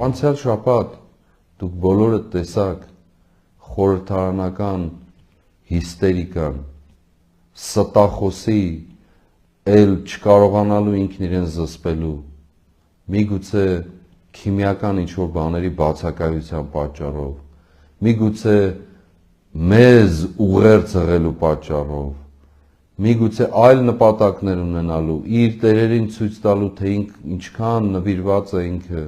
Անցյալ շաբաթ դուք բոլորը տեսաք խորհրդարանական հիստերիկան, ստախոսի, էլ չկարողանալու ինքն իրեն զսպելու, միգուցե քիմիական ինչ-որ բաների բացակայության պատճառով, միգուցե մեզ ուղերձ հղելու պատճառով, միգուցե այլ նպատակներ ունենալու, իր տերերին ցույց տալու, թե ինչքան նվիրված է ինքը,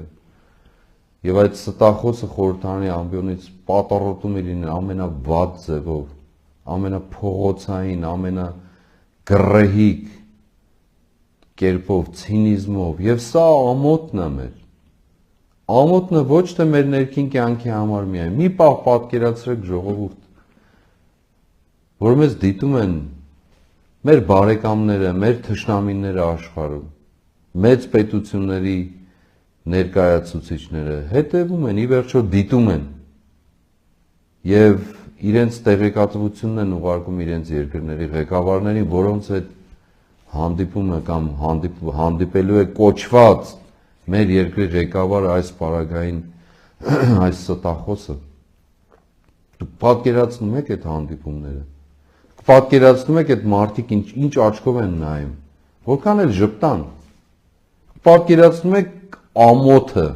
եւ այդ ստախոսը խորհրդարանի ամբիոնից պատառոտում է լինել ամենավատ ձևով, ամենափողոցային, ամենագրեհիկ կերպով, ցինիզմով, եւ սա ամոթն է մեր։ Ամոթն է ոչ թե մեր ներքին կյանքի համար միայն։ Մի պահ պատկերացրեք ժողովուրդ, որ մեզ դիտում են մեր բարեկամները, մեր թշնամիները աշխարհում, մեծ պետությունների ներկայացուցիչները հետևում են, ի վերջո դիտում են եւ իրենց տեղեկատվությունն են ուղարկում իրենց երկրների ղեկավարներին, որոնց հետ հանդիպումը կամ հանդիպելու է կոչված մեր երկրի ղեկավարը այս պարագային այս ստախոսը։ Դուք պատկերացնում եք այդ հանդիպումները, պատկերացնում եք այդ մարդիկ ինչ աչքով են նայում, որքան էլ ժպտան, պատկերացնում եք ամոթը,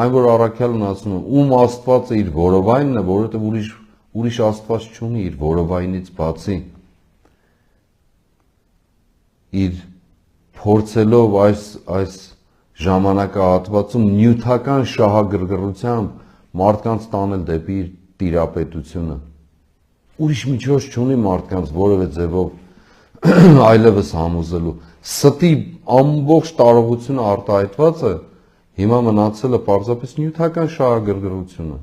այն որ առաքյալն ասում է, ում Աստվածը իր որովայնն է, որովհետև ուրիշ Աստված չունի իր որովայնից բացի, իր փորձելով այս ժամանակահատվածում նյութական շահագրգռությամբ մարդկանց տանել դեպի իր տիրապետությունը, ուրիշ միջոց չունի մարդկանց որևէ ձևով այլևս համոզելու, ստի ամբողջ տարողությունը արտահայտված է, հիմա մնացել է պարզապես նյութական շահագրգռությունը,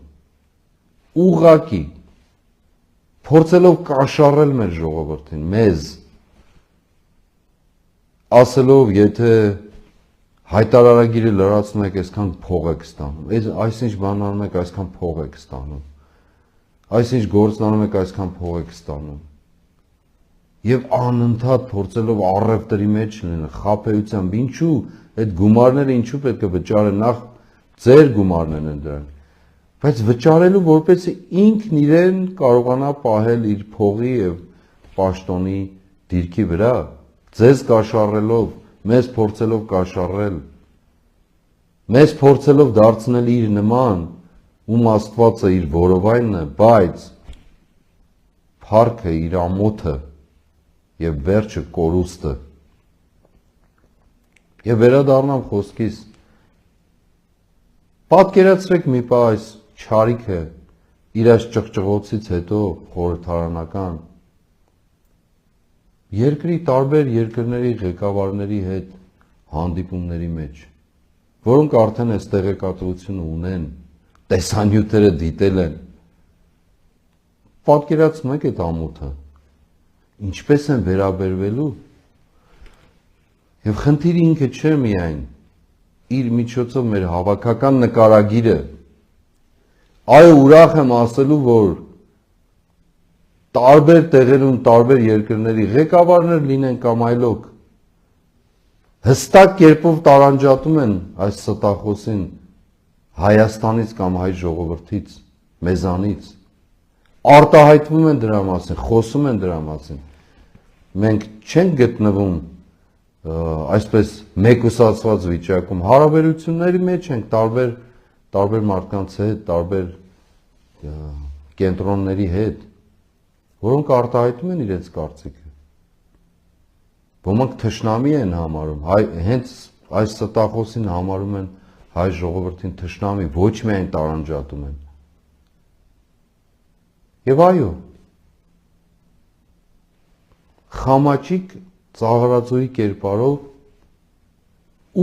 ուղղակի, փորձելով կաշառել մեր ժողովրդին, մեզ, ասելով, եթե հայտարարագիրը լրացնում եք, այսքան փող եք ստանում, այսինչ բան անում եք, այսքան փող եք ստանում, այսինչ գործն անում եք, այսքան փող եք ստանում, եւ անընդհատ փորձելով առևտրի մեջ լինել, խաբեությամբ, ինչու այդ գումարները ինչու պետք է վճարեն, նախ ձեր գումարներն են դրանք, բայց վճարելու որպեսզի ինքն իրեն կարողանա պահել իր փողի եւ պաշտոնի դիրքի վրա, ձեզ կաշառելով, մեզ փորձելով կաշառել, մեզ փորձելով դարձնել իր նման, ում Աստվածը իր որովայնն է, բայց փառքը իր ամոթը եւ վերջը կորուստը։ Եվ վերադառնամ խոսքիս, պատկերացրեք մի պահ այս չարիքը իր այս ճղճղոցից հետո խորհրդարանական երկրի տարբեր երկրների ղեկավարների հետ հանդիպումների մեջ, որոնք արդեն այս տեղեկատվությունը ունեն, տեսանյութերը դիտել են, պատկերացնում եք այդ ամոթը, ինչպես են վերաբերվելու, եւ խնդիրը ինքը չէ միայն իր միջոցով մեր հավաքական նկարագիրը, այո ուրախ եմ ասելու, որ տարբեր տեղերում, տարբեր երկրների ղեկավարներ լինեն կամ այլոք, հստակ կերպով տարանջատում են այս ստախոսին Հայաստանից կամ հայ ժողովրդից, մեզանից, արտահայտվում են դրա մասին, խոսում են դրա մասին, մենք չենք գտնվում այսպես մեկուսացված վիճակում, հարաբերությունների մեջ ենք տարբեր մարդկանց հետ, տարբեր կենտրոնների հետ, որոնք արտահայտում են իրենց կարծիքը, ոմանք թշնամի են համարում, հենց այս ստախոսին համարում են հայ ժողովրդին թշնամի, ոչ միայն տարանջատում են, եւ այո, խամաճիկ ծաղրածուի կերպարով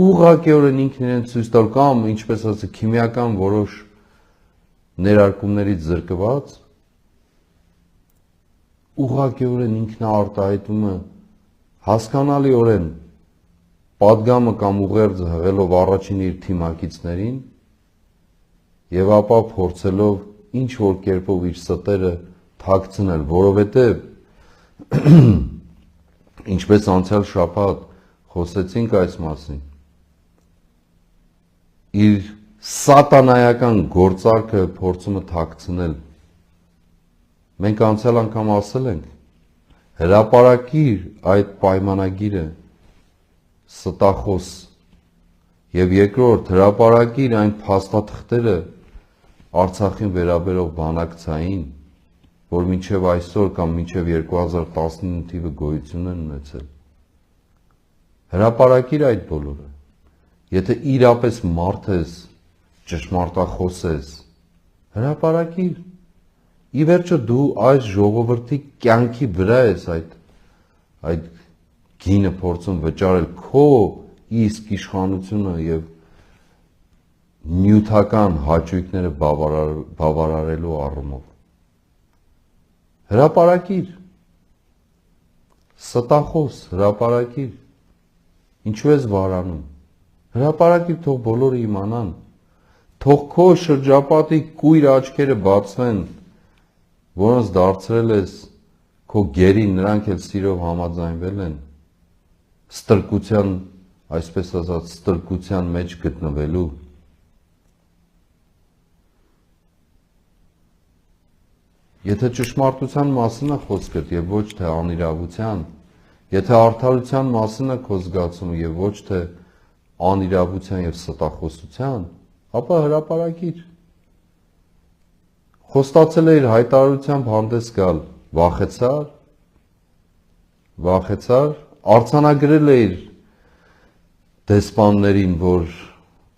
ուղղակիորեն ինքն իրեն ցույց տալ կամ ինչպես ասած քիմիական որոշ ներարկումներից զրկված ուղղակիորեն ինքնաարտահայտում է հասկանալիորեն պատգամը կամ ուղերձը հղելով առաջին իր թիմակիցներին եւ ապա փորձելով ինչ որ կերպով իր ստերը թաքցնել, որովհետեւ ինչպես անցյալ շաբաթ խոսեցինք այս մասին, իր սատանայական գործարքը փորձում է թաքցնել։ Մենք անցյալ անգամ ասել ենք, հրապարակիր այդ պայմանագիրը, ստախոս, եւ երկրորդ հրապարակիր այն փաստաթղթերը Արցախին վերաբերող բանակցային, որ մինչև այսօր կամ մինչև 2019 թիվը գոյություն են ունեցել։ Հրապարակիր այդ բոլորը։ Եթե իրապես մարդ ես, ճշմարտախոս ես, հրապարակիր։ Ի վերջո դու այս ժողովրդի կյանքի վրա ես այդ գինը փորձում վճարել քո իսկ իշխանությունը եւ նյութական հաճույքները բավարարելու առումով։ Հրապարակիր, ստախոս, հրապարակիր, ինչու ես վարանում, հրապարակիր, թող բոլորը իմանան, թող քո շրջապատի կույր աչքերը բացվեն, որոնց դարձրել ես քո գերին, նրանք էլ սիրով համաձայնվել են, ստրկության, այսպես ասած, ստրկության մեջ գտնվելու։ Եթե ճշմարտության մասին է խոսքը եւ ոչ թե անիրավության, եթե արդարության մասին է քո զգացումը եւ ոչ թե անիրավության եւ ստախոսության, ապա հրապարակիր։ Խոստացել էիր հայտարարությամբ հանդես գալ, վախեցար, արձանագրել էիր դեսպաններին, որ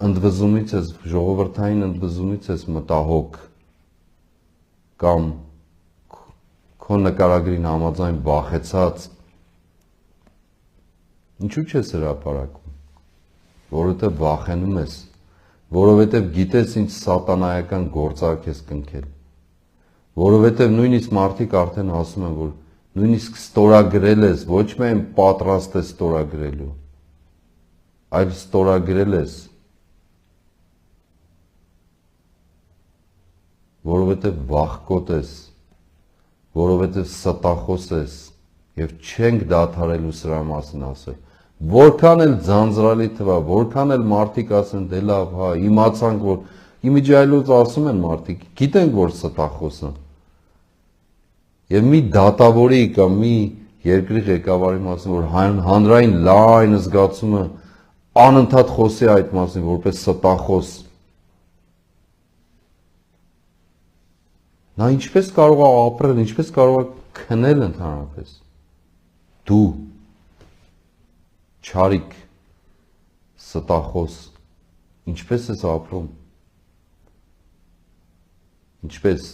ընդվզումից ես, ժողովրդային ընդվզումից ես մտահոգ կամ քո նկարագրին համաձայն վախեցած, ինչու չես հրապարակում, որովհետև վախենում ես, որովհետև գիտես ինչ սատանայական գործարք ես կնքել, որովհետև նույնիսկ մարդիկ արդեն ասում են, որ նույնիսկ ստորագրել ես, ոչ միայն պատրաստ ես ստորագրելու, այլ ստորագրել ես, որովհետև վախկոտ ես, որովհետև ստախոս ես եւ չենք դադարելու սրա մասին ասել։ Որքան էլ ձանձրալի թվա, որքան էլ մարդիկ ասեն, դե լավ, հա, իմացանք, որ իմիջայլոց ասում են մարդիկ, գիտենք, որ ստախոս են։ Եվ մի դատավորի կամ մի երկրի ղեկավարի մասին, որ հանրային լայն զգացումը անընդհատ խոսի այդ մասին, որպես ստախոս։ Նա ինչպես կարող է ապրել, ինչպես կարող է քնել ընդհանրապես։ Դու չարիք, ստախոս, ինչպես ես ապրում։ Ինչպես։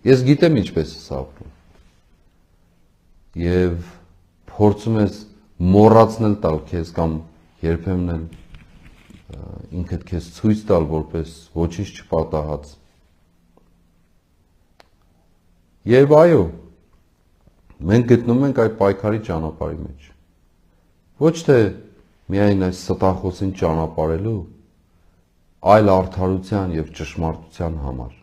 Ես գիտեմ ինչպես ես ապրում։ Եվ փորձում ես մոռացնել տալ քեզ կամ երբեմն էլ ինքդ քեզ ցույց տալ որպես ոչինչ չպատահած։ Եվ այո, մենք գտնվում ենք այդ պայքարի ճանապարհի մեջ։ Ոչ թե միայն այս ստախոսին ճանապարհելու, այլ արդարության եւ ճշմարտության համար։